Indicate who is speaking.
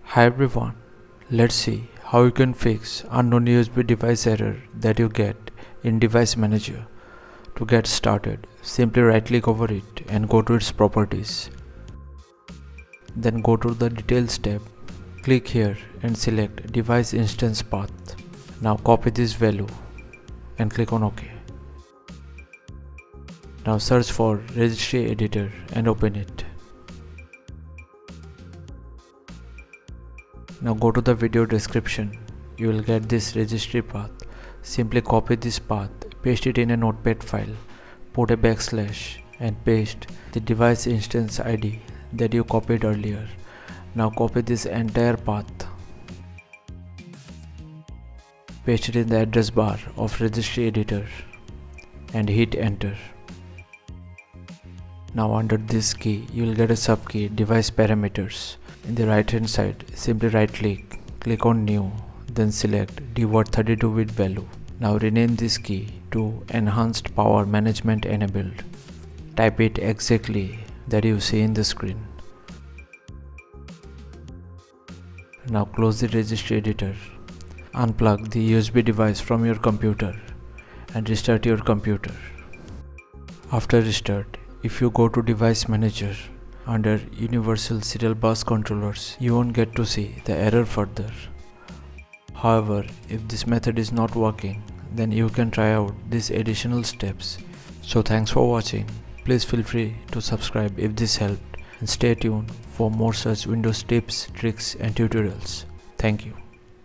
Speaker 1: Hi everyone, let's see how you can fix unknown USB device error that you get in Device Manager. To get started, simply right click over it and go to its properties. Then go to the Details tab, click here and select Device Instance Path. Now copy this value and click on OK. Now search for Registry Editor and open it. Now go to the video description. You will get this registry path. Simply copy this path, paste it in a notepad file, put a backslash and paste the device instance ID that you copied earlier. Now copy this entire path, paste it in the address bar of registry editor and hit enter. Now under this key you will get a subkey device parameters. In the right hand side, simply right click on new, then select DWORD32 with value. Now rename this key to Enhanced Power Management Enabled. Type it exactly that you see in the screen. Now close the registry editor. Unplug the USB device from your computer and restart your computer. After restart, if you go to Device Manager, under Universal Serial Bus Controllers, you won't get to see the error further. However, if this method is not working, then you can try out these additional steps. So thanks for watching. Please feel free to subscribe if this helped and stay tuned for more such Windows tips, tricks and tutorials. Thank you.